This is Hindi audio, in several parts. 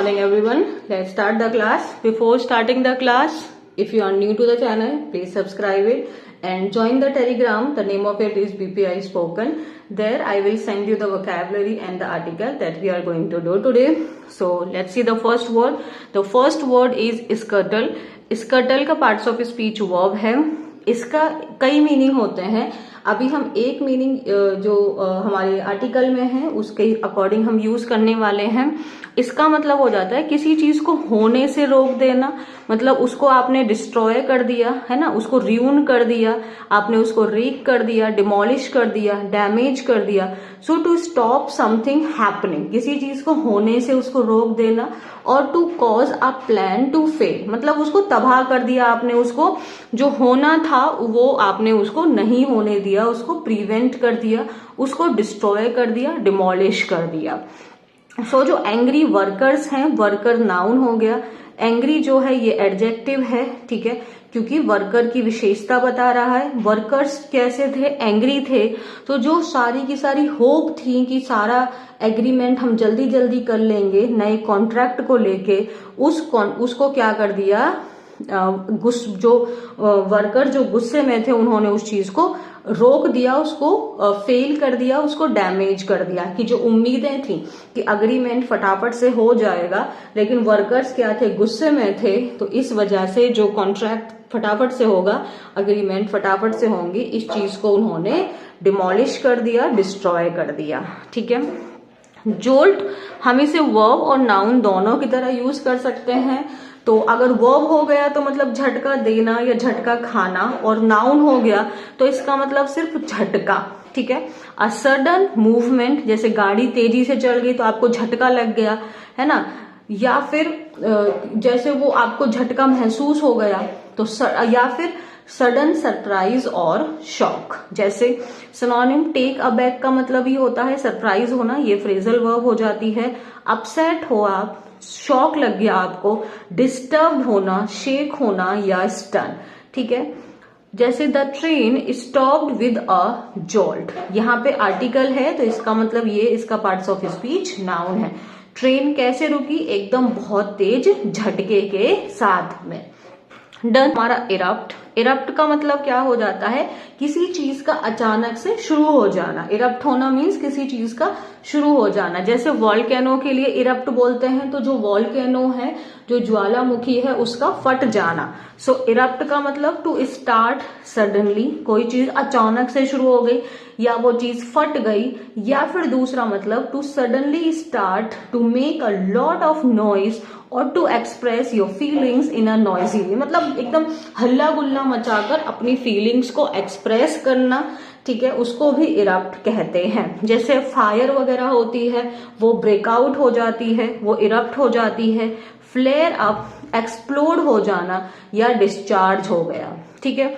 morning everyone. Let's start the class. Before starting the class, if you are new to the channel, please subscribe it and join the Telegram. The name of it is BPI Spoken. There I will send you the vocabulary and the article that we are going to do today. So let's see the first word. The first word is scuttle. Scuttle का parts of speech verb है. इसका कई मीनिंग होते हैं. अभी हम एक मीनिंग जो हमारे आर्टिकल में है उसके अकॉर्डिंग हम यूज करने वाले हैं. इसका मतलब हो जाता है किसी चीज को होने से रोक देना. मतलब उसको आपने डिस्ट्रॉय कर दिया है ना, उसको रियून कर दिया, आपने उसको रीक कर दिया, डिमोलिश कर दिया, डैमेज कर दिया. So to stop something happening, किसी चीज को होने से उसको रोक देना. और to cause a plan to fail, मतलब उसको तबाह कर दिया आपने, उसको जो होना था वो आपने उसको नहीं होने दिया, उसको प्रिवेंट कर दिया, उसको डिस्ट्रॉय कर दिया, डिमोलिश कर दिया. सो जो एंग्री वर्कर्स हैं, वर्कर नाउन हो गया. एंग्री जो है ये एडजेक्टिव है, ठीक है, क्योंकि वर्कर की विशेषता बता रहा है. वर्कर्स कैसे थे? एंग्री थे. तो जो सारी की सारी होप थी कि सारा एग्रीमेंट हम जल्दी जल्दी कर लेंगे नए कॉन्ट्रैक्ट को लेके, उसको क्या कर दिया, जो वर्कर जो गुस्से में थे उन्होंने उस चीज को रोक दिया, उसको फेल कर दिया, उसको डैमेज कर दिया. कि जो उम्मीदें थी कि अग्रीमेंट फटाफट से हो जाएगा, लेकिन वर्कर्स क्या थे, गुस्से में थे, तो इस वजह से जो कॉन्ट्रैक्ट फटाफट से होगा, अग्रीमेंट फटाफट से होंगी, इस चीज को उन्होंने डिमोलिश कर दिया, डिस्ट्रॉय कर दिया. ठीक है. जोल्ट हम इसे वर्ब और नाउन दोनों की तरह यूज कर सकते हैं. तो अगर वर्ब हो गया तो मतलब झटका देना या झटका खाना, और नाउन हो गया तो इसका मतलब सिर्फ झटका. ठीक है. अ सडन मूवमेंट, जैसे गाड़ी तेजी से चल गई तो आपको झटका लग गया, है ना, या फिर जैसे वो आपको झटका महसूस हो गया, तो या फिर सडन सरप्राइज और शॉक. जैसे सिनोनिम टेक अबैक का मतलब ही होता है सरप्राइज होना, ये फ्रेजल वर्ब हो जाती है. अपसेट हो आप, शॉक लग गया आपको, डिस्टर्ब होना, शेक होना या स्टन. ठीक है. जैसे the train stopped with a jolt, यहाँ पे आर्टिकल है तो इसका मतलब ये इसका पार्ट्स ऑफ स्पीच नाउन है. ट्रेन कैसे रुकी? एकदम बहुत तेज झटके के साथ में. डन. हमारा इरप्ट. इरप्ट का मतलब क्या हो जाता है? किसी चीज का अचानक से शुरू हो जाना. इरप्ट होना मीन्स किसी चीज का शुरू हो जाना. जैसे वॉल्केनो के लिए इरप्ट बोलते हैं, तो जो वॉल्केनो है, जो ज्वालामुखी है, उसका फट जाना. सो इरप्ट का मतलब टू स्टार्ट सडनली, कोई चीज अचानक से शुरू हो गई या वो चीज फट गई. या फिर दूसरा मतलब to suddenly start to make a lot of noise और to express your feelings in a noisy way, मतलब एकदम हल्ला गुल्ला मचाकर अपनी फीलिंग्स को एक्सप्रेस करना. ठीक है. उसको भी इरप्ट कहते हैं. जैसे फायर वगैरह होती है, वो ब्रेकआउट हो जाती है, वो इरप्ट हो जाती है. फ्लेयर अप, एक्सप्लोड हो जाना या डिस्चार्ज हो गया. ठीक है.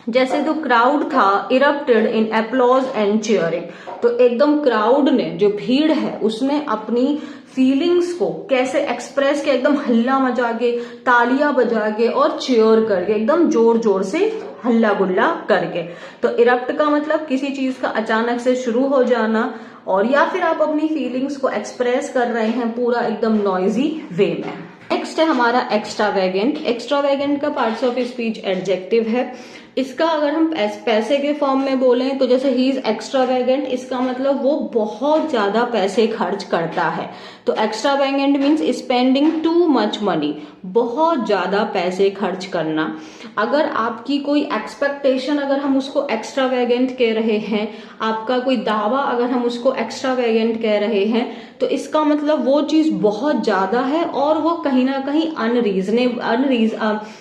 जैसे तो क्राउड था erupted in applause and cheering, तो एकदम क्राउड ने, जो भीड़ है, उसने अपनी फीलिंग्स को कैसे एक्सप्रेस किया, एकदम हल्ला मचा के, तालियां बजा के और चीयर करके, एकदम जोर जोर से हल्ला गुल्ला करके. तो इरप्ट का मतलब किसी चीज का अचानक से शुरू हो जाना, और या फिर आप अपनी फीलिंग्स को एक्सप्रेस कर रहे हैं पूरा एकदम नॉइजी वे में. नेक्स्ट है हमारा एक्स्ट्रावेगेंट. एक्स्ट्रावेगेंट का पार्ट्स ऑफ स्पीच एडजेक्टिव है. इसका अगर हम पैसे के फॉर्म में बोलें तो जैसे ही इज एक्स्ट्रावेगेंट, इसका मतलब वो बहुत ज्यादा पैसे खर्च करता है. तो extravagant means spending too much money, बहुत ज्यादा पैसे खर्च करना. अगर आपकी कोई एक्सपेक्टेशन, अगर हम उसको एक्स्ट्रावेगेंट कह रहे हैं, आपका कोई दावा अगर हम उसको एक्स्ट्रावेगेंट कह रहे हैं, तो इसका मतलब वो चीज बहुत ज्यादा है और वो कहीं ना कहीं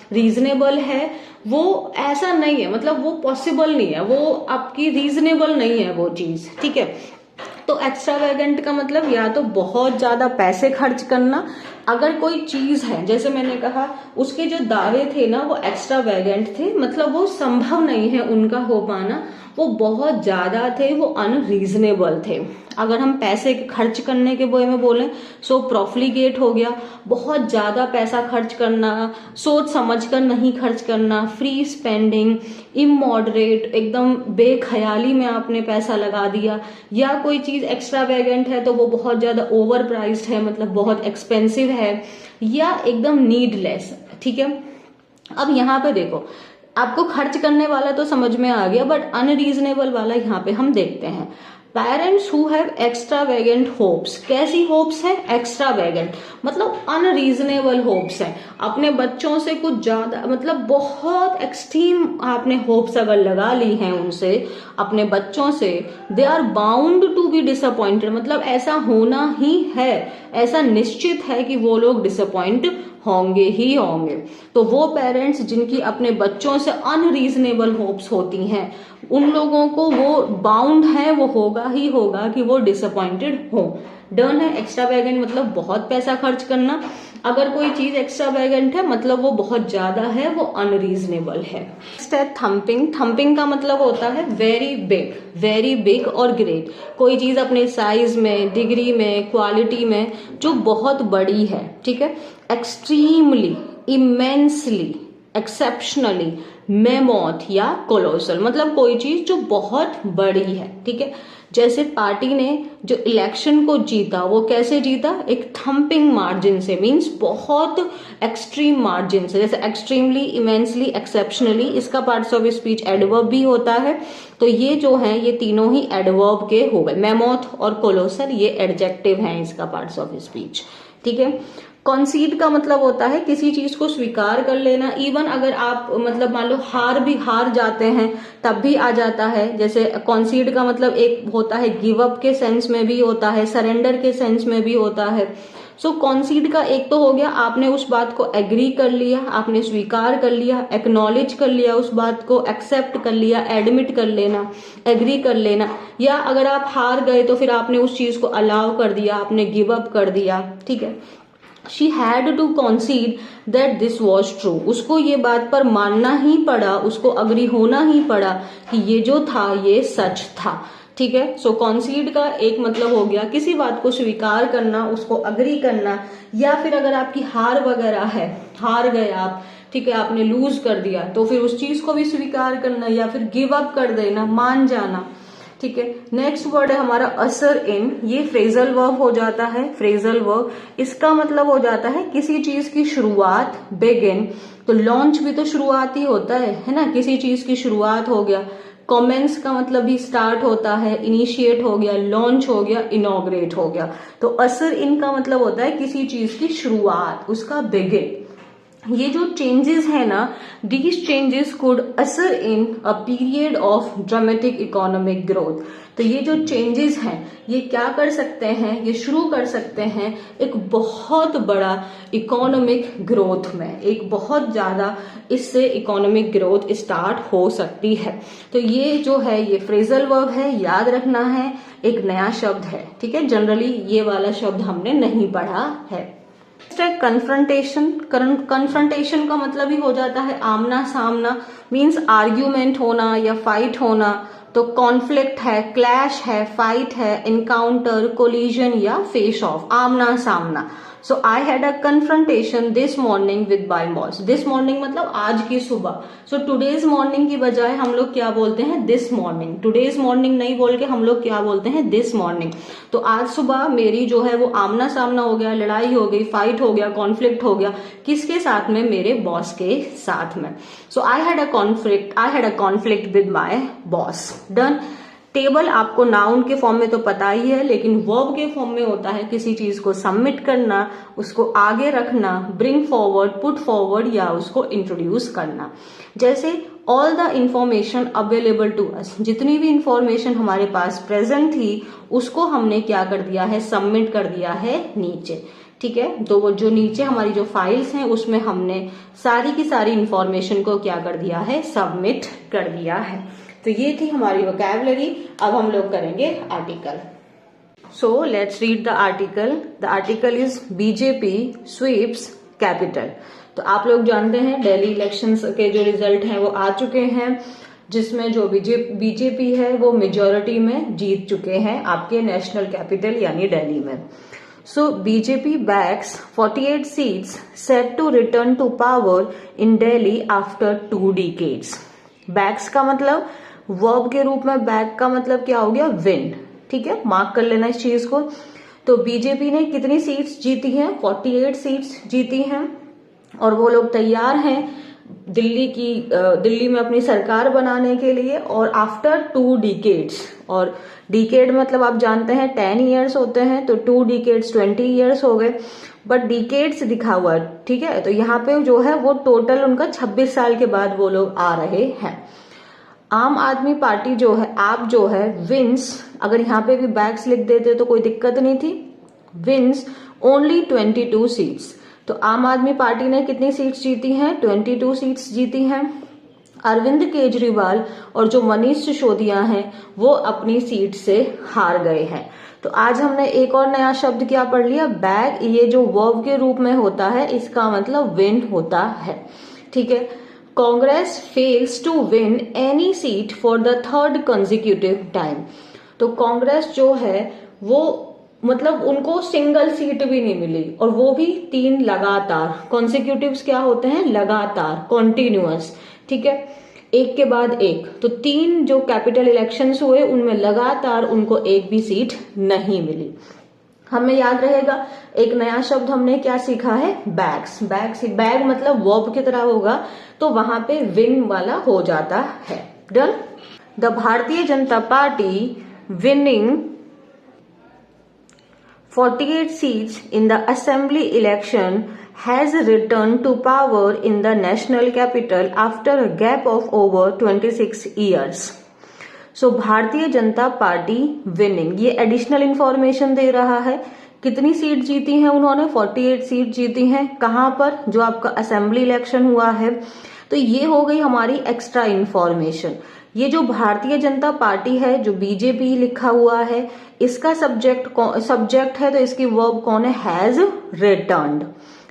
अनरीजनेबल है. वो ऐसा नहीं है, मतलब वो पॉसिबल नहीं है, वो आपकी रीजनेबल नहीं है वो चीज. ठीक है. तो एक्स्ट्रावेगेंट का मतलब या तो बहुत ज्यादा पैसे खर्च करना. अगर कोई चीज है, जैसे मैंने कहा, उसके जो दावे थे ना वो एक्स्ट्रावेगेंट थे, मतलब वो संभव नहीं है उनका हो पाना, वो बहुत ज्यादा थे, वो अनरीजनेबल थे। अगर हम पैसे खर्च करने के वे में बोलें, सो प्रॉफिलिगेट हो गया, बहुत ज्यादा पैसा खर्च करना, सोच समझ कर नहीं खर्च करना, फ्री स्पेंडिंग, इमॉडरेट, एकदम बेख्याली में आपने पैसा लगा दिया, या कोई चीज एक्स्ट्रावेगेंट है तो वो बहुत ज्यादा ओवर प्राइस्ड है, मतलब बहुत एक्सपेंसिव है, या एकदम नीडलेस। ठीक है, अब यहाँ पे देखो, आपको खर्च करने वाला तो समझ में आ गया, बट अनरीजनेबल वाला यहाँ पे हम देखते हैं। Parents who have extravagant hopes, कैसी होप्स है? एक्स्ट्रावेगेंट, मतलब अनरीजनेबल होप्स है। अपने बच्चों से कुछ ज्यादा, मतलब बहुत एक्सट्रीम आपने होप्स अगर लगा ली हैं उनसे, अपने बच्चों से, they are bound to be disappointed, मतलब ऐसा होना ही है, ऐसा निश्चित है कि वो लोग डिसअपॉइंट होंगे ही होंगे। तो वो पेरेंट्स जिनकी अपने बच्चों से अनरीजनेबल होप्स होती हैं, उन लोगों को वो बाउंड है, वो होगा ही होगा कि वो डिसअपॉइंटेड हो। डन है। एक्स्ट्रावेगेंट मतलब बहुत पैसा खर्च करना। अगर कोई चीज एक्स्ट्रावेगेंट है मतलब वो बहुत ज्यादा है, वो अनरीजनेबल है। नेक्स्ट है थम्पिंग। थम्पिंग का मतलब होता है वेरी बिग और ग्रेट। कोई चीज अपने साइज में, डिग्री में, क्वालिटी में जो बहुत बड़ी है। ठीक है, एक्सट्रीमली, इमेंसली, एक्सेप्शनली, मेमोथ या कोलोसल, मतलब कोई चीज जो बहुत बड़ी है। ठीक है, जैसे पार्टी ने जो इलेक्शन को जीता, वो कैसे जीता? एक थम्पिंग मार्जिन से, मींस बहुत एक्सट्रीम मार्जिन से। जैसे एक्सट्रीमली, इमेंसली, एक्सेप्शनली, इसका पार्ट्स ऑफ स्पीच एडवर्ब भी होता है। तो ये जो है ये तीनों ही एडवर्ब के हो गए। मेमोथ और कोलोसल ये एडजेक्टिव हैं इसका पार्ट्स ऑफ स्पीच। ठीक है, कॉन्सीड का मतलब होता है किसी चीज को स्वीकार कर लेना। इवन अगर आप मतलब मान लो हार जाते हैं तब भी आ जाता है। जैसे कॉन्सीड का मतलब एक होता है गिव अप के सेंस में भी होता है, सरेंडर के सेंस में भी होता है। सो कॉन्सीड का एक तो हो गया आपने उस बात को एग्री कर लिया, आपने स्वीकार कर लिया, एक्नॉलेज कर लिया, उस बात को एक्सेप्ट कर लिया, एडमिट कर लेना, एग्री कर लेना। या अगर आप हार गए तो फिर आपने उस चीज को अलाउ कर दिया, आपने गिव अप कर दिया। ठीक है, She had to concede that this was true. उसको ये बात पर मानना ही पड़ा, उसको अग्री होना ही पड़ा कि ये जो था ये सच था। ठीक है, सो कॉन्सीड का एक मतलब हो गया किसी बात को स्वीकार करना, उसको अग्री करना। या फिर अगर आपकी हार वगैरह है, हार गए आप, ठीक है, आपने लूज कर दिया, तो फिर उस चीज को भी स्वीकार करना या फिर गिव अप कर देना, मान जाना। ठीक है, नेक्स्ट वर्ड है हमारा असर इन। ये फ्रेजल वर्ब हो जाता है। फ्रेजल वर्ब, इसका मतलब हो जाता है किसी चीज की शुरुआत, बिगिन। तो लॉन्च भी तो शुरुआत ही होता है ना, किसी चीज की शुरुआत हो गया। कमेंस का मतलब भी स्टार्ट होता है, इनिशिएट हो गया, लॉन्च हो गया, इनॉग्रेट हो गया। तो असर इन का मतलब होता है किसी चीज की शुरुआत, उसका बिगिन। ये जो चेंजेस है ना, these changes could occur in a period of dramatic economic growth. तो ये जो चेंजेस हैं ये क्या कर सकते हैं, ये शुरू कर सकते हैं एक बहुत बड़ा इकोनॉमिक ग्रोथ में, एक बहुत ज्यादा इससे इकोनॉमिक ग्रोथ स्टार्ट हो सकती है। तो ये जो है ये फ्रेजल वर्ब है, याद रखना है, एक नया शब्द है। ठीक है, जनरली ये वाला शब्द हमने नहीं पढ़ा है। कन्फ्रंटेशन। कन्फ्रंटेशन का मतलब ही हो जाता है आमना सामना, मीन्स आर्ग्यूमेंट होना या फाइट होना। तो कॉन्फ्लिक्ट है, क्लैश है, फाइट है, इनकाउंटर, कोलिजन या फेस ऑफ, आमना सामना। So I had a confrontation this morning with my boss. This morning मतलब आज की सुबह। सो टुडेज मॉर्निंग की बजाय हम लोग क्या बोलते हैं? This morning. टुडेज मॉर्निंग नहीं बोल के हम लोग क्या बोलते हैं? This morning. तो आज सुबह मेरी जो है वो आमना सामना हो गया, लड़ाई हो गई, फाइट हो गया, कॉन्फ्लिक्ट हो गया। किसके साथ में? मेरे बॉस के साथ में। So I had a conflict with my boss. Done. Table आपको नाउन के फॉर्म में तो पता ही है, लेकिन वर्ब के फॉर्म में होता है किसी चीज को सबमिट करना, उसको आगे रखना, ब्रिंग फॉरवर्ड, पुट फॉरवर्ड या उसको इंट्रोड्यूस करना। जैसे all the information available to us, जितनी भी इंफॉर्मेशन हमारे पास प्रेजेंट थी उसको हमने क्या कर दिया है? सबमिट कर दिया है नीचे। ठीक है, तो वो जो नीचे हमारी जो फाइल्स हैं उसमें हमने सारी की सारी इंफॉर्मेशन को क्या कर दिया है? सबमिट कर दिया है। तो ये थी हमारी वोकैबुलरी। अब हम लोग करेंगे article. So let's read the article. The article is BJP sweeps capital. तो आप लोग जानते हैं दिल्ली इलेक्शंस के जो रिजल्ट हैं वो आ चुके हैं। जिसमें जो बीजेपी है वो मेजॉरिटी में जीत चुके हैं आपके नेशनल कैपिटल यानी दिल्ली में। So BJP backs 48 seats set to return to power in Delhi after 2 decades। Backs का मतलब वर्ब के रूप में बैक का मतलब क्या हो गया, विन। ठीक है, मार्क कर लेना इस चीज को। तो बीजेपी ने कितनी सीट्स जीती हैं, 48 सीट्स जीती हैं और वो लोग तैयार हैं दिल्ली में अपनी सरकार बनाने के लिए। और आफ्टर 2 decades, और डिकेड मतलब आप जानते हैं 10 years होते हैं, तो 2 decades 20 years हो गए, बट डिकेड्स दिखा हुआ है। ठीक है, तो यहाँ पे जो है वो टोटल उनका 26 साल के बाद वो लोग आ रहे हैं। आम आदमी पार्टी जो है, आप जो है विंस, अगर यहाँ पे भी बैक्स लिख देते तो कोई दिक्कत नहीं थी, विंस ओनली 22 सीट्स। तो आम आदमी पार्टी ने कितनी सीट्स जीती हैं, 22 सीट्स जीती हैं। अरविंद केजरीवाल और जो मनीष सिसोदिया हैं वो अपनी सीट से हार गए हैं। तो आज हमने एक और नया शब्द क्या पढ़ लिया, बैग। ये जो वर्ब के रूप में होता है इसका मतलब विन होता है। ठीक है, Congress fails to win any seat for the 3rd consecutive time. तो कांग्रेस जो है वो मतलब उनको सिंगल सीट भी नहीं मिली, और वो भी 3 लगातार। कॉन्सिक्यूटिव्स क्या होते हैं, लगातार, कॉन्टिन्यूअस। ठीक है, एक के बाद एक। तो 3 जो कैपिटल इलेक्शंस हुए उनमें लगातार उनको एक भी सीट नहीं मिली। हमें याद रहेगा एक नया शब्द हमने क्या सीखा है, बैग्स। बैग मतलब वर्ब की तरह होगा, तो वहां पे विन वाला हो जाता है। Done. The Bharatiya Janata party winning 48 seats in the assembly election has returned to power in the national capital after a gap of over 26 years. So Bharatiya Janata party winning, ये एडिशनल इंफॉर्मेशन दे रहा है। कितनी सीट जीती हैं उन्होंने, 48 सीट जीती हैं। कहां पर, जो आपका असेंबली इलेक्शन हुआ है। तो ये हो गई हमारी एक्स्ट्रा इंफॉर्मेशन। ये जो भारतीय जनता पार्टी है, जो बीजेपी लिखा हुआ है, इसका सब्जेक्ट है, तो इसकी वर्ब कौन है, हैज रिटर्न्ड।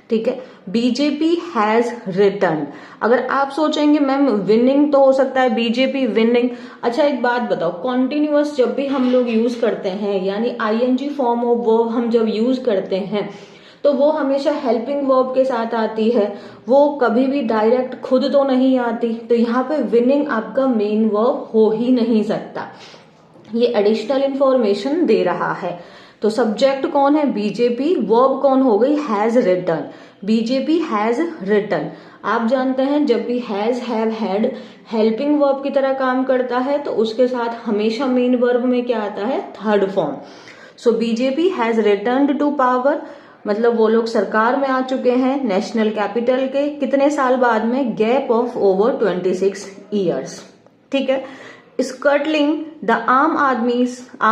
ठीक है, बीजेपी हैज रिटर्न। अगर आप सोचेंगे मैम विनिंग तो हो सकता है बीजेपी विनिंग। अच्छा एक बात बताओ, कॉन्टिन्यूअस जब भी हम लोग यूज करते हैं, यानी आईएनजी फॉर्म ऑफ वर्ब हम जब यूज करते हैं तो वो हमेशा हेल्पिंग वर्ब के साथ आती है, वो कभी भी डायरेक्ट खुद तो नहीं आती। तो यहाँ पे विनिंग आपका मेन वर्ब हो ही नहीं सकता। ये एडिशनल इंफॉर्मेशन दे रहा है। तो सब्जेक्ट कौन है, बीजेपी। वर्ब कौन हो गई, has return. BJP has return. आप जानते हैं जब भी has, have, had helping verb की तरह काम करता है तो उसके साथ हमेशा मेन वर्ब में क्या आता है, 3rd form. So BJP has returned to power, मतलब वो लोग सरकार में आ चुके हैं नेशनल कैपिटल के कितने साल बाद में, गैप ऑफ ओवर 26 years। ठीक है, स्कर्टलिंग द आम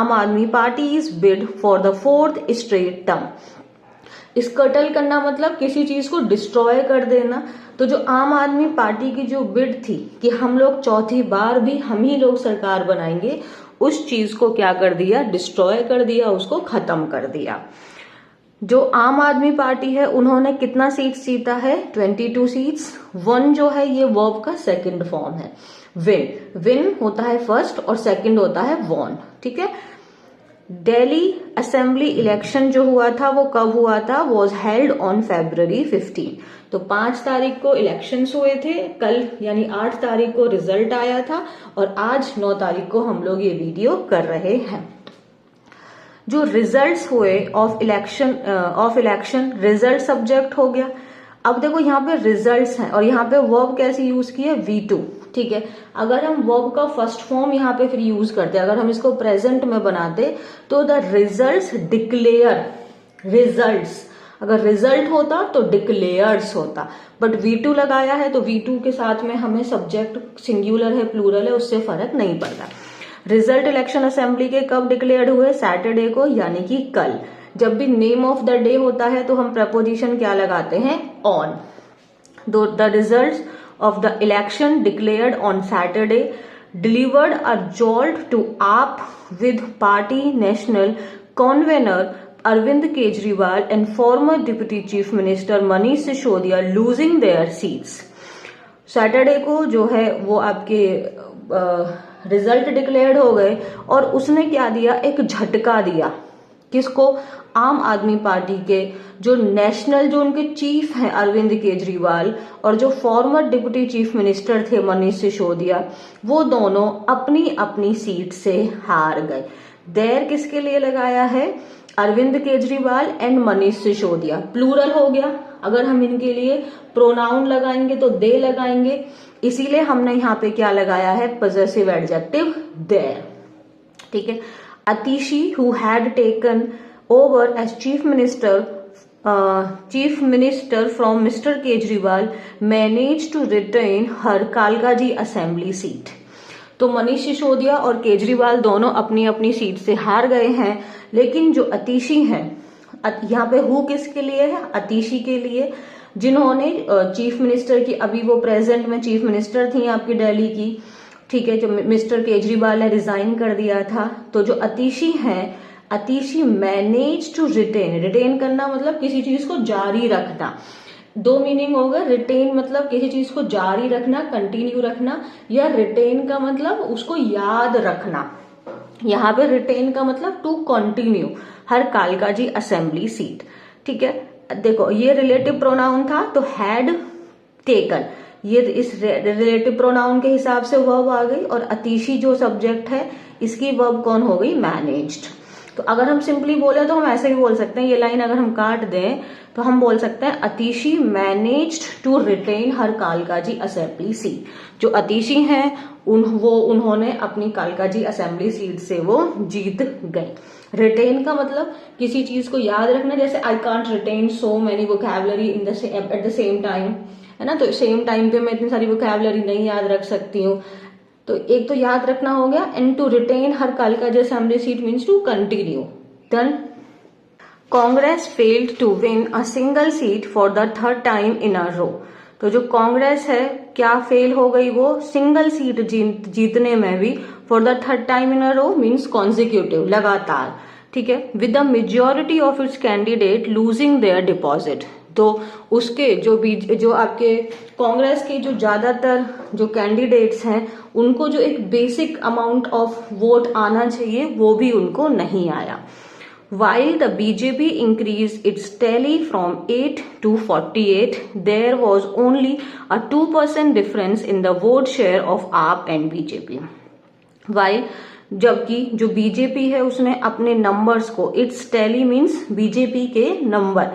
आदमी parties bid for the 4th straight term। स्कर्टल करना मतलब किसी चीज को डिस्ट्रॉय कर देना। तो जो आम आदमी पार्टी की जो बिड थी कि हम लोग 4थी बार भी हम ही लोग सरकार बनाएंगे, उस चीज को क्या कर दिया, डिस्ट्रॉय कर दिया, उसको खत्म कर दिया। जो आम आदमी पार्टी है उन्होंने कितना सीट्स जीता है, 22 सीट्स। वन जो है ये वर्ब का 2nd फॉर्म है, विन होता है 1st और 2nd होता है वॉन। ठीक है, दिल्ली असेंबली इलेक्शन जो हुआ था वो कब हुआ था, वॉज हेल्ड ऑन February 15। तो 5 तारीख को इलेक्शंस हुए थे, कल यानी 8 तारीख को रिजल्ट आया था, और आज 9 तारीख को हम लोग ये वीडियो कर रहे हैं। जो रिजल्ट्स हुए ऑफ इलेक्शन, रिजल्ट सब्जेक्ट हो गया। अब देखो यहाँ पे रिजल्ट्स हैं और यहाँ पे वर्ब कैसे यूज की है, V2। ठीक है, अगर हम वर्ब का 1st फॉर्म यहाँ पे फिर यूज करते, अगर हम इसको प्रेजेंट में बनाते तो द रिजल्ट्स डिक्लेयर, रिजल्ट्स अगर रिजल्ट होता तो डिक्लेयर्स होता, बट V2 लगाया है तो V2 के साथ में हमें सब्जेक्ट सिंगुलर है प्लूरल है उससे फर्क नहीं पड़ता। रिजल्ट इलेक्शन असेंबली के कब डिक्लेयर्ड हुए, सैटरडे को, यानी कि कल। जब भी नेम ऑफ द डे होता है तो हम प्रपोजिशन क्या लगाते हैं, on. The results of the election declared on Saturday delivered a jolt to AAP with party national convener Arvind Kejriwal and former Deputy Chief Minister Manish Sisodia losing their seats। Saturday को जो है वो आपके रिजल्ट डिक्लेयर्ड हो गए और उसने क्या दिया, एक झटका दिया किसको, आम आदमी पार्टी के जो नेशनल जो उनके चीफ हैं अरविंद केजरीवाल और जो फॉर्मर डिप्टी चीफ मिनिस्टर थे मनीष सिसोदिया, वो दोनों अपनी अपनी सीट से हार गए। देर किसके लिए लगाया है, अरविंद केजरीवाल एंड मनीष सिसोदिया, प्लूरल हो गया। अगर हम इनके लिए प्रोनाउन लगाएंगे तो दे लगाएंगे, इसीलिए हमने यहाँ पे क्या लगाया है, पजेसिव एडजेक्टिव देयर। ठीक है। Atishi who had taken over as chief minister from mister Kejriwal manage to retain her Kalkaji assembly seat. तो मनीष सिसोदिया और केजरीवाल दोनों अपनी अपनी सीट से हार गए हैं, लेकिन जो अतिशी हैं, यहाँ पे हु किसके लिए है, अतिशी के लिए, जिन्होंने चीफ मिनिस्टर की, अभी वो प्रेजेंट में चीफ मिनिस्टर थी आपकी दिल्ली की, ठीक है, जो मिस्टर केजरीवाल ने रिजाइन कर दिया था। तो जो अतिशी हैं, Atishi manage to retain, retain करना मतलब किसी चीज को जारी रखना, दो मीनिंग होगा। रिटेन मतलब किसी चीज को जारी रखना, कंटिन्यू रखना, या रिटेन का मतलब उसको याद रखना। यहाँ पे रिटेन का मतलब to continue her Kalkaji assembly seat. ठीक है, देखो ये रिलेटिव प्रोनाउन था तो हैड टेकन, ये इस रिलेटिव प्रोनाउन के हिसाब से वर्ब आ गई, और अतिशी जो सब्जेक्ट है इसकी वर्ब कौन हो गई, मैनेज्ड। तो अगर हम सिंपली बोले तो हम ऐसे भी बोल सकते हैं, ये लाइन अगर हम काट दें तो हम बोल सकते हैं Atishi managed to retain her Kalkaji assembly seat. जो अतिशी हैं उन्होंने अपनी कालकाजी असेंबली सीट से वो जीत गए। रिटेन का मतलब किसी चीज को याद रखना, जैसे I can't retain so many vocabulary in the at the same time, है ना, तो सेम टाइम पे मैं इतनी सारी वोकैबुलरी नहीं याद रख सकती हूँ। तो एक तो याद रखना हो गया, and to retain her Kalkaji assembly seat means to continue. Then Congress failed to win a single seat for the third time in a row. तो जो कांग्रेस है क्या फेल हो गई, वो सिंगल सीट जीतने में भी, for the third time in a row means consecutive, लगातार। ठीक है, with the majority of its candidate losing their deposit. तो उसके जो आपके कांग्रेस के जो ज्यादातर जो कैंडिडेट्स हैं उनको जो एक बेसिक अमाउंट ऑफ वोट आना चाहिए वो भी उनको नहीं आया। While the BJP increased its tally from 8 to 48, there was only a 2% difference in the vote share of AAP and BJP. While जबकि जो बीजेपी है उसने अपने नंबर्स को, इट्स टैली मीन्स बीजेपी के नंबर,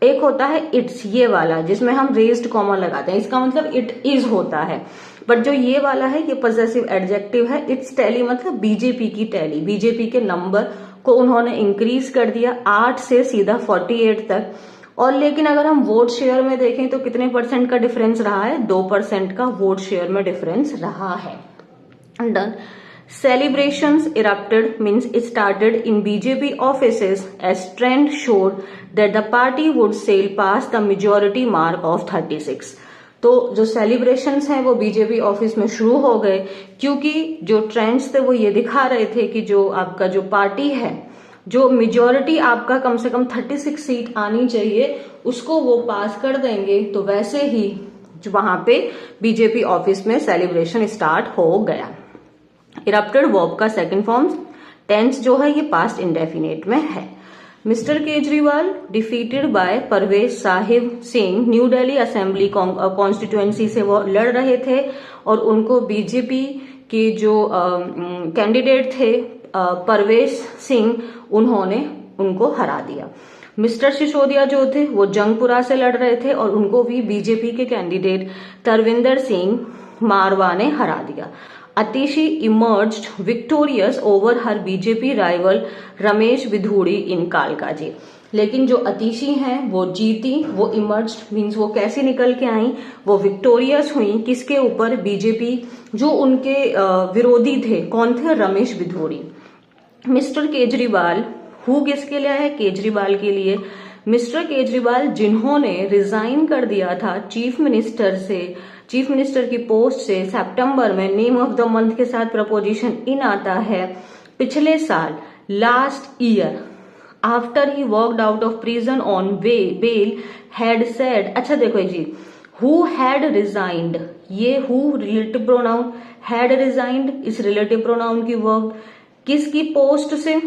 एक होता है इट्स ये वाला जिसमें हम रेज्ड कॉमा लगाते हैं, इसका मतलब इट इज होता है, बट जो ये वाला है ये पॉजेसिव एडजेक्टिव है। इट्स टैली मतलब बीजेपी की टैली, बीजेपी के नंबर को उन्होंने इंक्रीज कर दिया 8 से सीधा 48 तक। और लेकिन अगर हम वोट शेयर में देखें तो कितने परसेंट का डिफरेंस रहा है, 2% का वोट शेयर में डिफरेंस रहा है। Done. Celebrations erupted, means it started in BJP offices as trend showed that the party would sail past the majority mark of 36. तो जो सेलिब्रेशंस हैं वो बीजेपी ऑफिस में शुरू हो गए, क्योंकि जो ट्रेंड्स थे वो ये दिखा रहे थे कि जो आपका जो पार्टी है, जो मेजॉरिटी आपका कम से कम 36 सीट आनी चाहिए उसको वो पास कर देंगे। तो वैसे ही वहां पे बीजेपी ऑफिस में सेलिब्रेशन स्टार्ट हो गया। इरप्टेड वर्ब का सेकंड फॉर्म टेंस जो है ये पास्ट इंडेफिनेट में है। Mister Kejriwal defeated by Parvesh Sahib Singh, New Delhi assembly constituency से वो लड़ रहे थे और उनको बीजेपी के जो कैंडिडेट थे परवेज सिंह, उन्होंने उनको हरा दिया। मिस्टर सिसोदिया जो थे वो जंगपुरा से लड़ रहे थे और उनको भी बीजेपी के कैंडिडेट तरविंदर सिंह मारवा ने हरा दिया। Atishi emerged victorious over her BJP rival Ramesh Bidhuri in Kalkaji. लेकिन जो अतिशी हैं वो जीती, वो इमर्ज्ड मीन्स वो कैसे निकल के आई, वो विक्टोरियस हुई किसके ऊपर, बीजेपी जो उनके विरोधी थे, कौन थे, रमेश बिधूड़ी। मिस्टर केजरीवाल हु किसके लिए है, केजरीवाल के लिए। मिस्टर केजरीवाल जिन्होंने रिजाइन कर दिया था चीफ मिनिस्टर की पोस्ट से सितंबर में, नेम ऑफ द मंथ के साथ प्रपोजिशन इन आता है, पिछले साल last year after he walked out of prison on bail had said. अच्छा देखो जी, हु हैड रिजाइंड, ये who relative pronoun, had resigned इस रिलेटिव प्रोनाउन की वर्ब, किसकी पोस्ट से,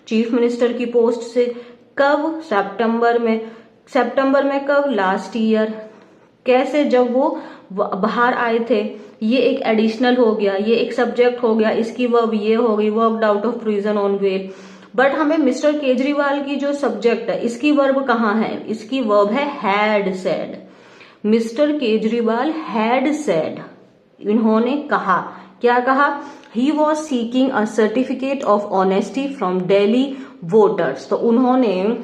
चीफ मिनिस्टर की पोस्ट से, कब, सितंबर में, सितंबर में कब, लास्ट ईयर, कैसे, जब वो बाहर आए थे, ये एक एडिशनल हो गया, ये एक सब्जेक्ट हो गया, इसकी वर्ब ये हो गई, walked out of prison on bail. But हमें मिस्टर केजरीवाल की जो सब्जेक्ट है इसकी वर्ब कहाँ है, इसकी वर्ब है had said. Mister Kejriwal had said, इन्होंने कहा, क्या कहा, he was seeking a certificate of honesty from Delhi voters. तो उन्होंने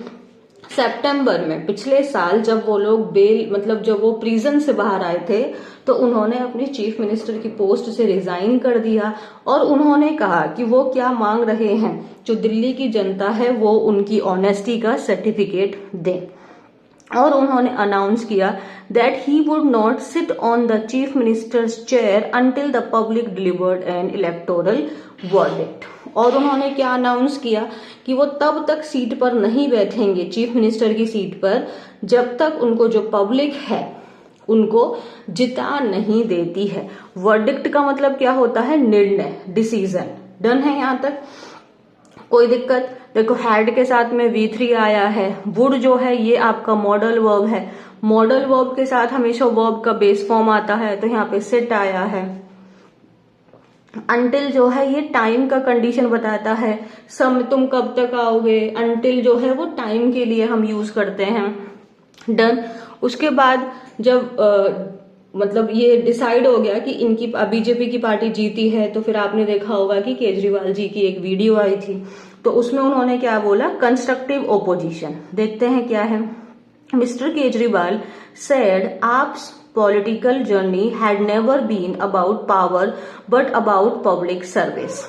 सितंबर में पिछले साल जब वो लोग बेल मतलब जब वो प्रिजन से बाहर आए थे तो उन्होंने अपनी चीफ मिनिस्टर की पोस्ट से रिजाइन कर दिया और उन्होंने कहा कि वो क्या मांग रहे हैं, जो दिल्ली की जनता है वो उनकी ऑनेस्टी का सर्टिफिकेट दे। और उन्होंने अनाउंस किया that he would not sit on the chief ministers chair until the public delivered N electoral verdict. और उन्होंने क्या अनाउंस किया कि वो तब तक सीट पर नहीं बैठेंगे, चीफ मिनिस्टर की सीट पर, जब तक उनको जो पब्लिक है उनको जिता नहीं देती है। वर्डिक्ट का मतलब क्या होता है, निर्णय, डिसीजन। डन है यहां तक, कोई दिक्कत? देखो हैड के साथ में V3 आया है, वुड जो है ये आपका मॉडल वर्ब है, मॉडल वर्ब के साथ हमेशा वर्ब का बेस फॉर्म आता है, तो यहाँ पे सिट आया है। अंटिल जो है ये टाइम का कंडीशन बताता है, सम तुम कब तक आओगे, अंटिल जो है वो टाइम के लिए हम यूज करते हैं। डन। उसके बाद जब मतलब ये डिसाइड हो गया कि इनकी बीजेपी की पार्टी जीती है, तो फिर आपने देखा होगा कि केजरीवाल जी की एक वीडियो आई थी, तो उसमें उन्होंने क्या बोला, कंस्ट्रक्टिव ओपोजिशन। देखते हैं क्या है। Mister Kejriwal said AAP's political journey had never been about power but about public service।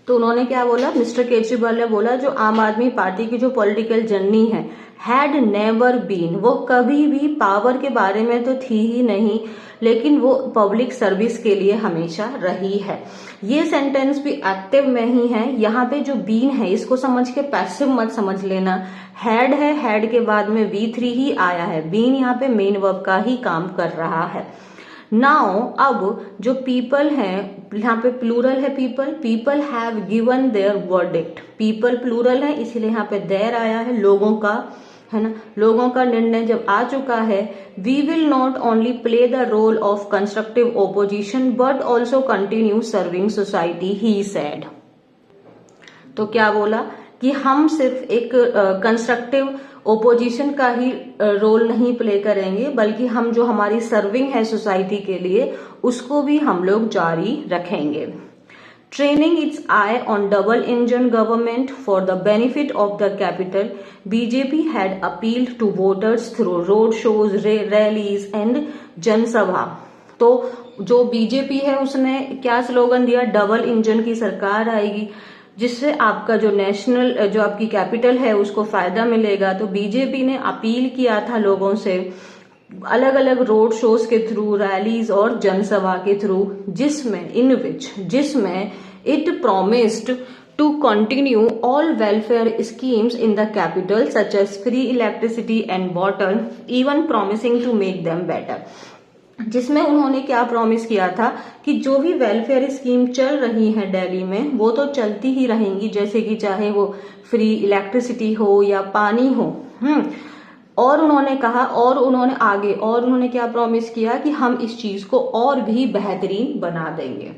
तो उन्होंने क्या बोला, मिस्टर केजरीवाल ने बोला जो आम आदमी पार्टी की जो पॉलिटिकल जर्नी है, हैड नेवर बीन, वो कभी भी पावर के बारे में तो थी ही नहीं, लेकिन वो पब्लिक सर्विस के लिए हमेशा रही है। ये सेंटेंस भी एक्टिव में ही है। यहाँ पे जो बीन है इसको समझ के पैसिव मत समझ लेना। हैड है, हैड के बाद में V3 ही आया है, बीन यहाँ पे मेन वर्ब का ही काम कर रहा है। नाउ अब जो पीपल है, यहाँ पे प्लूरल है people, people have given their verdict, people plural है इसीलिए यहाँ पे देयर आया है, लोगों का, है ना, लोगों का निर्णय जब आ चुका है, we will not only play the role of constructive opposition but also continue serving society, he said. तो क्या बोला कि हम सिर्फ एक कंस्ट्रक्टिव ओपोजिशन का ही रोल नहीं प्ले करेंगे, बल्कि हम जो हमारी सर्विंग है सोसाइटी के लिए उसको भी हम लोग जारी रखेंगे। Training its eye on double engine government for the benefit of the capital, BJP had appealed to voters through road shows, rallies and जनसभा। तो जो बीजेपी है उसने क्या स्लोगन दिया, डबल इंजन की सरकार आएगी जिससे आपका जो नेशनल जो आपकी कैपिटल है उसको फायदा मिलेगा। तो बीजेपी ने अपील किया था लोगों से अलग अलग रोड शोज के थ्रू, रैलीज और जनसभा के थ्रू, जिसमें it promised to continue all welfare schemes in the capital such as free electricity and water, even promising to make them better. जिसमें उन्होंने क्या प्रॉमिस किया था कि जो भी वेलफेयर स्कीम चल रही है दिल्ली में वो तो चलती ही रहेंगी, जैसे कि चाहे वो फ्री इलेक्ट्रिसिटी हो या पानी हो। और उन्होंने कहा, और उन्होंने आगे और उन्होंने क्या प्रॉमिस किया कि हम इस चीज को और भी बेहतरीन बना देंगे।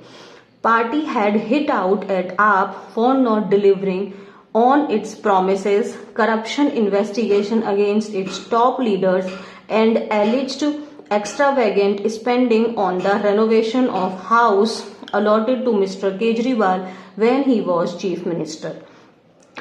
Party had hit out at AAP for not delivering on its promises, corruption investigation against its top leaders and alleged extravagant spending on the renovation of house allotted to Mr. Kejriwal when he was chief minister।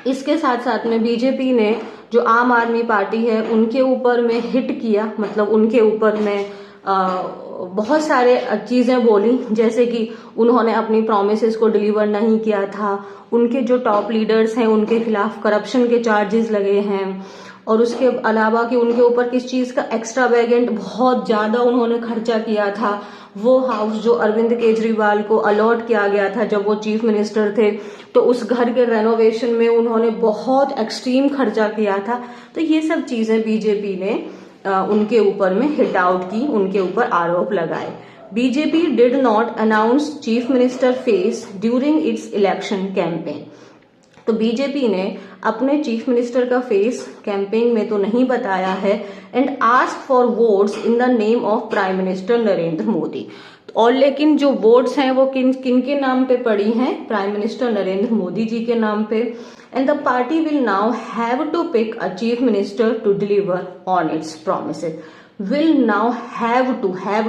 इसके साथ साथ में बीजेपी ने जो आम आदमी पार्टी है उनके ऊपर में हिट किया, मतलब उनके ऊपर में बहुत सारे चीजें बोली, जैसे कि उन्होंने अपनी प्रोमिसेस को डिलीवर नहीं किया था, उनके जो टॉप लीडर्स हैं उनके खिलाफ करप्शन के चार्जेस लगे हैं, और उसके अलावा कि उनके ऊपर किस चीज का एक्स्ट्रावेगेंट बहुत ज्यादा उन्होंने खर्चा किया था। वो हाउस जो अरविंद केजरीवाल को अलॉट किया गया था जब वो चीफ मिनिस्टर थे, तो उस घर के रेनोवेशन में उन्होंने बहुत एक्सट्रीम खर्चा किया था। तो ये सब चीजें बीजेपी ने उनके ऊपर में हिट आउट की, उनके ऊपर आरोप लगाए। BJP did not announce chief minister face during its election campaign. तो बीजेपी ने अपने चीफ मिनिस्टर का फेस कैंपेन में तो नहीं बताया है। And ask for votes in the name of prime minister Narendra Modi. और लेकिन जो वोट्स हैं वो किन किन के नाम पे पड़ी हैं? प्राइम मिनिस्टर नरेंद्र मोदी जी के नाम पे। And the party will now have to pick a chief minister to deliver on its promises. Will now have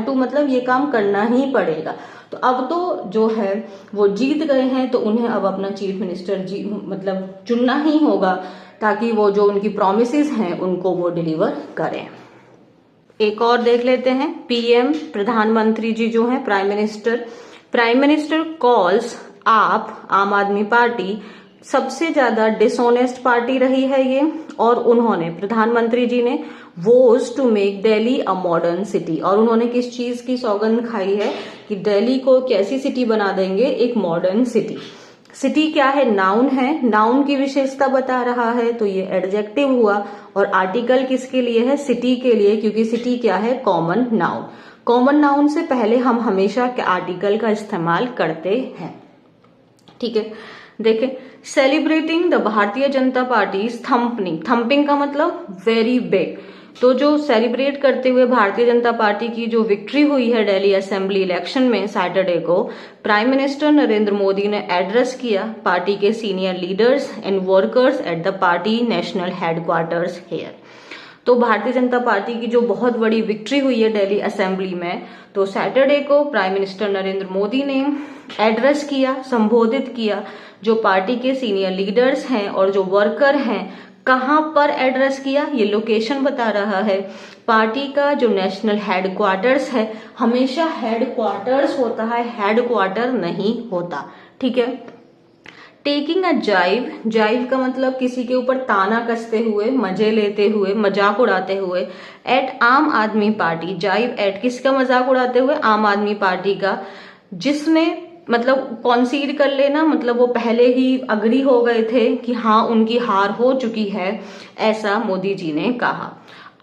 to मतलब ये काम करना ही पड़ेगा। तो अब तो जो है वो जीत गए हैं, तो उन्हें अब अपना चीफ मिनिस्टर मतलब चुनना ही होगा, ताकि वो जो उनकी प्रॉमिसेस हैं उनको वो डिलीवर करें। एक और देख लेते हैं। पीएम प्रधानमंत्री जी जो है प्राइम मिनिस्टर कॉल्स आप आम आदमी पार्टी सबसे ज्यादा डिसऑनेस्ट पार्टी रही है ये, और उन्होंने प्रधानमंत्री जी ने vowed to make Delhi a modern city. और उन्होंने किस चीज की सौगंध खाई है कि दिल्ली को कैसी सिटी बना देंगे? एक मॉडर्न सिटी। सिटी क्या है? नाउन है, नाउन की विशेषता बता रहा है, तो ये एडजेक्टिव हुआ। और आर्टिकल किसके लिए है? सिटी के लिए, क्योंकि सिटी क्या है? Common noun. कॉमन नाउन से पहले हम हमेशा आर्टिकल का इस्तेमाल करते हैं। ठीक है, देखें, celebrating the Bharatiya Janata party thumping का मतलब वेरी बिग। तो जो सेलिब्रेट करते हुए भारतीय जनता पार्टी की जो विक्ट्री हुई है दिल्ली असेंबली इलेक्शन में सैटरडे को, प्राइम मिनिस्टर नरेंद्र मोदी ने एड्रेस किया पार्टी के senior leaders and workers at the party national headquarters here. तो भारतीय जनता पार्टी की जो बहुत बड़ी विक्ट्री हुई है दिल्ली असेंबली में, तो सैटरडे को प्राइम मिनिस्टर नरेंद्र मोदी ने एड्रेस किया, संबोधित किया जो पार्टी के सीनियर लीडर्स हैं और जो वर्कर हैं। कहां पर एड्रेस किया? ये लोकेशन बता रहा है। पार्टी का जो नेशनल हेडक्वार्टर्स है, हमेशा हेडक्वार्टर्स होता है, हेडक्वार्टर नहीं होता। ठीक है। टेकिंग अ जाइव का मतलब किसी के ऊपर ताना कसते हुए, मजे लेते हुए, मजाक उड़ाते हुए। एट आम आदमी पार्टी, जाइव एट किसका मजाक उड़ाते हुए? आम आदमी पार्टी का, जिसने मतलब कॉन्सीड कर लेना, मतलब वो पहले ही अग्री हो गए थे कि हाँ उनकी हार हो चुकी है, ऐसा मोदी जी ने कहा।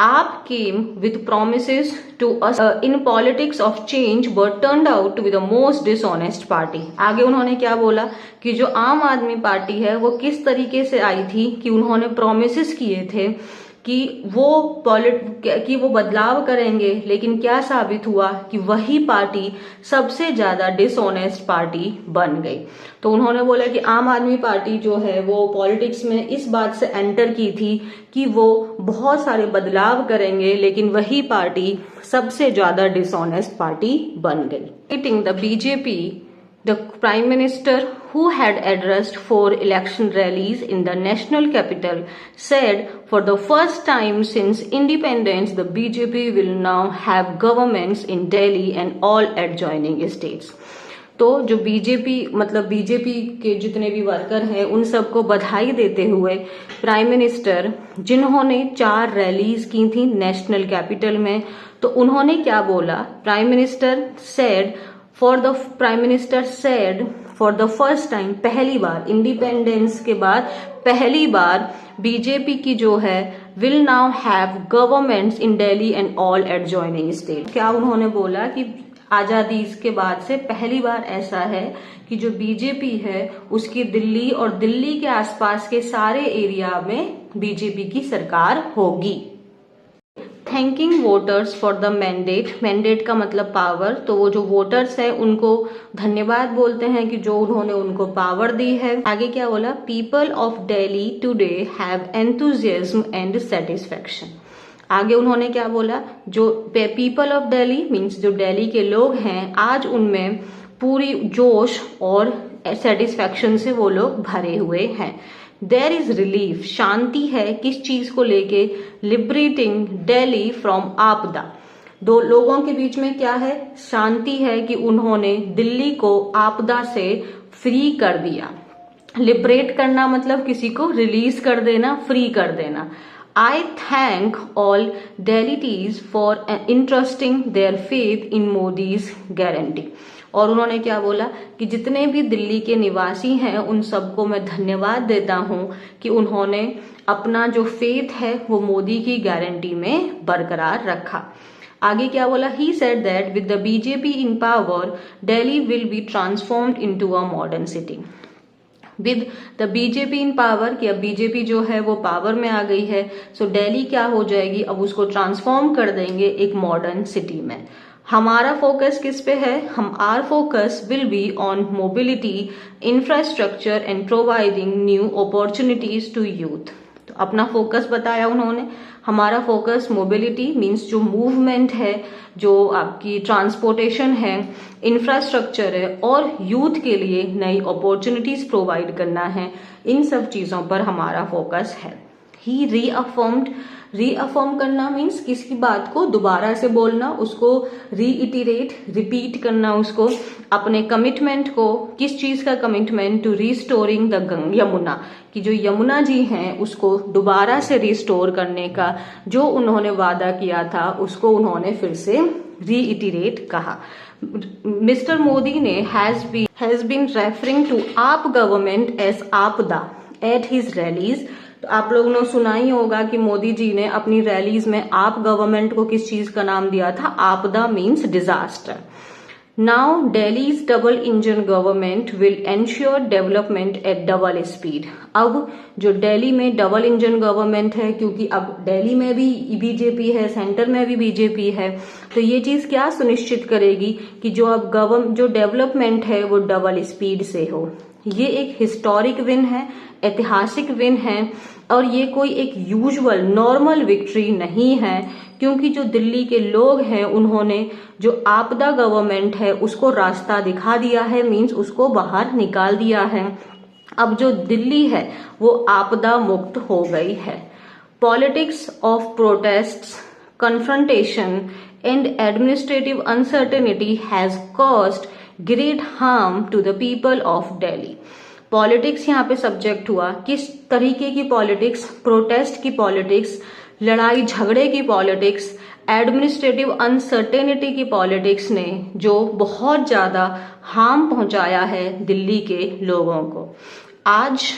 AAP came with promises to us in politics of change but turned out to be the most dishonest party. आगे उन्होंने क्या बोला कि जो आम आदमी पार्टी है वो किस तरीके से आई थी कि उन्होंने प्रोमिसेस किए थे कि वो बदलाव करेंगे, लेकिन क्या साबित हुआ कि वही पार्टी सबसे ज्यादा डिसऑनेस्ट पार्टी बन गई। तो उन्होंने बोला कि आम आदमी पार्टी जो है वो पॉलिटिक्स में इस बात से एंटर की थी कि वो बहुत सारे बदलाव करेंगे, लेकिन वही पार्टी सबसे ज्यादा डिसऑनेस्ट पार्टी बन गई। Meeting the BJP, the Prime Minister, who had addressed 4 election rallies in the national capital, said for the first time since independence, the BJP will now have governments in Delhi and all adjoining states. तो जो बीजेपी मतलब बीजेपी के जितने भी वर्कर हैं उन सबको बधाई देते हुए प्राइम मिनिस्टर, जिन्होंने 4 रैलीज की थी नेशनल कैपिटल में, तो उन्होंने क्या बोला? Prime minister said for the first time, पहली बार, इंडिपेंडेंस के बाद पहली बार बीजेपी की जो है will now have governments in Delhi and all adjoining state. क्या उन्होंने बोला कि आजादी के बाद से पहली बार ऐसा है कि जो बीजेपी है उसकी दिल्ली और दिल्ली के आसपास के सारे एरिया में बीजेपी की सरकार होगी। Thanking voters for the mandate का मतलब पावर, तो वो जो वोटर्स है उनको धन्यवाद बोलते हैं कि जो उन्होंने उनको पावर दी है। आगे क्या बोला? People of Delhi today have enthusiasm and satisfaction. आगे उन्होंने क्या बोला? जो पीपल ऑफ दिल्ली मीन्स जो दिल्ली के लोग हैं, आज उनमें पूरी जोश और सेटिस्फैक्शन से वो लोग भरे हुए हैं। देयर इज रिलीफ, शांति है किस चीज को लेके? लिबरेटिंग दिल्ली फ्रॉम आपदा। दो लोगों के बीच में क्या है? शांति है कि उन्होंने दिल्ली को आपदा से फ्री कर दिया। लिबरेट करना मतलब किसी को रिलीज कर देना, फ्री कर देना। I thank all Delhiites for entrusting their faith in Modi's guarantee. और उन्होंने क्या बोला कि जितने भी दिल्ली के निवासी हैं उन सबको मैं धन्यवाद देता हूं कि उन्होंने अपना जो फेथ है वो मोदी की गारंटी में बरकरार रखा। आगे क्या बोला, he said that with the BJP in power Delhi will be transformed into a modern city. With the BJP in power, कि अब बीजेपी जो है वो पावर में आ गई है, सो दिल्ली क्या हो जाएगी, अब उसको ट्रांसफॉर्म कर देंगे एक मॉडर्न सिटी में। हमारा फोकस किस पे है, our focus will be on mobility, infrastructure and providing new opportunities to youth. तो अपना फोकस बताया उन्होंने, हमारा फोकस मोबिलिटी मीन्स जो मूवमेंट है, जो आपकी ट्रांसपोर्टेशन है, इंफ्रास्ट्रक्चर है और यूथ के लिए नई अपॉर्चुनिटीज प्रोवाइड करना है, इन सब चीजों पर हमारा फोकस है। ही रीअफर्म करना मीन्स किसी बात को दोबारा से बोलना, उसको रीइटरेट, रिपीट करना, उसको अपने कमिटमेंट को, किस चीज का commitment, to restoring the Yamuna, कि जो यमुना जी हैं उसको दोबारा से रिस्टोर करने का जो उन्होंने वादा किया था उसको उन्होंने फिर से रीइटरेट कहा। मिस्टर मोदी ने हैज बीन रेफरिंग टू आप गवर्नमेंट एज आपदा एट हिज रैलीज। तो आप लोगों ने सुना ही होगा कि मोदी जी ने अपनी रैलीज में आप गवर्नमेंट को किस चीज का नाम दिया था, आपदा means disaster. Now Delhi's double engine government will ensure development at double speed. अब जो दिल्ली में डबल इंजन गवर्नमेंट है, क्योंकि अब दिल्ली में भी बीजेपी है, सेंटर में भी बीजेपी है, तो ये चीज क्या सुनिश्चित करेगी कि जो अब जो डेवलपमेंट है वो डबल स्पीड से हो। ये एक हिस्टोरिक विन है, ऐतिहासिक विन है, और ये कोई एक यूजुअल नॉर्मल विक्ट्री नहीं है, क्योंकि जो दिल्ली के लोग हैं उन्होंने जो आपदा गवर्नमेंट है उसको रास्ता दिखा दिया है, मीन्स उसको बाहर निकाल दिया है। अब जो दिल्ली है वो आपदा मुक्त हो गई है। Politics of protests, confrontation and administrative uncertainty has caused great harm to the people of Delhi. Politics यहाँ पे सब्जेक्ट हुआ, किस तरीके की पॉलिटिक्स, प्रोटेस्ट की पॉलिटिक्स, लड़ाई झगड़े की पॉलिटिक्स, एडमिनिस्ट्रेटिव अनसर्टेनिटी की पॉलिटिक्स ने जो बहुत ज्यादा हार्म पहुंचाया है दिल्ली के लोगों को। आज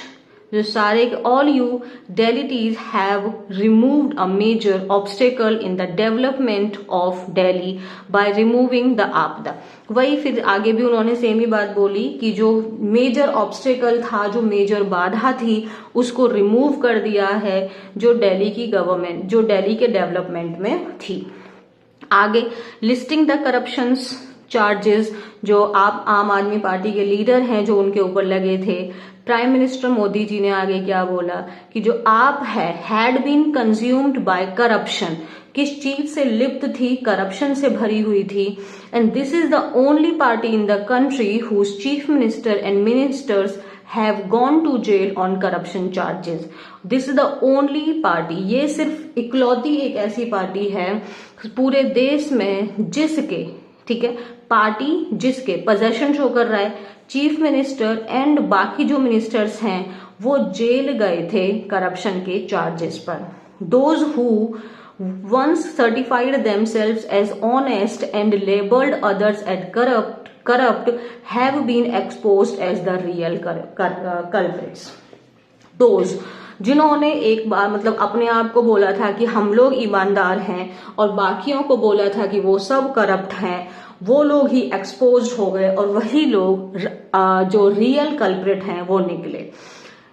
जो सारे all you Delhiites have removed a major obstacle in the development of Delhi by removing the आपदा। वही फिर आगे भी उन्होंने सेम ही बात बोली कि जो मेजर ऑब्स्टेकल था, जो मेजर बाधा थी, उसको रिमूव कर दिया है जो दिल्ली की गवर्नमेंट, जो दिल्ली के डेवलपमेंट में थी। आगे लिस्टिंग द करप्शंस चार्जेस जो आप आम आदमी पार्टी के लीडर हैं जो उनके ऊपर लगे थे। प्राइम मिनिस्टर मोदी जी ने आगे क्या बोला कि जो आप है had been consumed by corruption, किस चीज से लिप्त थी, करप्शन से भरी हुई थी। And this is the only party in the country whose chief minister and ministers have gone to jail on corruption charges. This is the only party, ये सिर्फ इकलौती एक ऐसी पार्टी है पूरे देश में जिसके, ठीक है, पार्टी जिसके पोजेशन शो कर रहा है चीफ मिनिस्टर एंड बाकी जो मिनिस्टर्स हैं वो जेल गए थे करप्शन के चार्जेस पर। Those who once certified themselves as honest and labeled others as corrupt have been exposed as the real culprits. Those जिन्होंने एक बार मतलब अपने आप को बोला था कि हम लोग ईमानदार हैं और बाकियों को बोला था कि वो सब करप्ट हैं, वो लोग ही एक्सपोज हो गए और वही लोग जो रियल कल्प्रिट हैं वो निकले।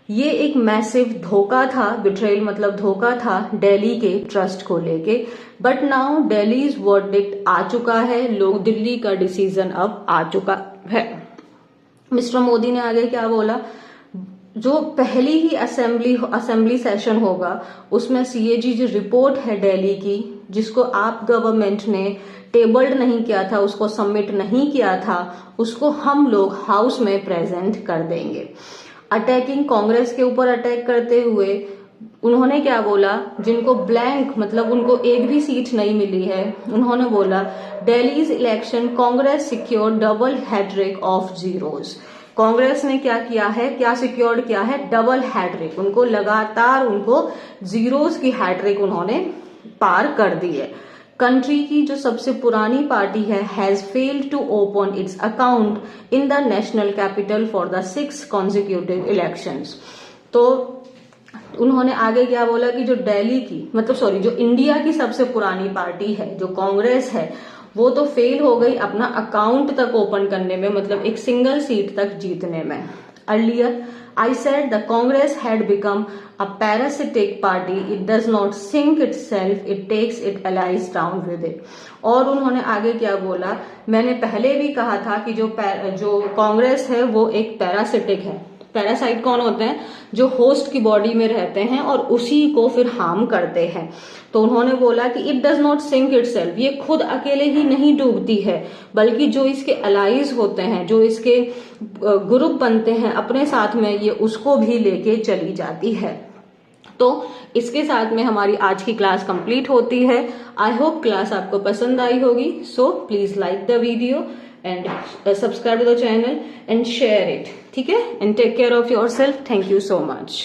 ये एक मैसिव धोखा था, बिट्रेयल मतलब धोखा था दिल्ली के ट्रस्ट को लेके। बट नाउ दिल्लीज वर्डिक्ट आ चुका है, लोग दिल्ली का डिसीजन अब आ चुका है। मिस्टर मोदी ने आगे क्या बोला, जो पहली ही असेंबली सेशन होगा उसमें सीएजी जो रिपोर्ट है दिल्ली की, जिसको आप गवर्नमेंट ने टेबल्ड नहीं किया था, उसको सबमिट नहीं किया था, उसको हम लोग हाउस में प्रेजेंट कर देंगे। अटैकिंग कांग्रेस के ऊपर अटैक करते हुए उन्होंने क्या बोला, जिनको ब्लैंक मतलब उनको एक भी सीट नहीं मिली है, उन्होंने बोला Delhi's election Congress secure double hat-trick of zeros. Congress ने क्या किया है, क्या सिक्योर्ड किया है, डबल हैट्रिक, उनको लगातार उनको जीरोस की हैट्रिक उन्होंने पार कर दी है। कंट्री की जो सबसे पुरानी पार्टी है has failed to open its account in the national capital for the 6 consecutive elections. तो उन्होंने आगे क्या बोला कि जो दिल्ली की जो इंडिया की सबसे पुरानी पार्टी है, जो कांग्रेस है, वो तो फेल हो गई अपना अकाउंट तक ओपन करने में, मतलब एक सिंगल सीट तक जीतने में। Earlier I said the Congress had become a parasitic party. It does not sink itself, it takes its allies down with it. और उन्होंने आगे क्या बोला, मैंने पहले भी कहा था कि जो कांग्रेस है वो एक पैरासिटिक है। पैरासाइट कौन होते हैं? जो होस्ट की बॉडी में रहते हैं और उसी को फिर हार्म करते हैं। तो उन्होंने बोला कि it does not sink itself, ये खुद अकेले ही नहीं डूबती है, बल्कि जो इसके अलाइज होते हैं, जो इसके ग्रुप बनते हैं अपने साथ में, ये उसको भी लेके चली जाती है। तो इसके साथ में हमारी आज की क्लास कंप्लीट होती है। आई होप क्लास आपको पसंद आई होगी। So please like the video and subscribe to the channel and share it. ठीक है? And take care of yourself. Thank you so much.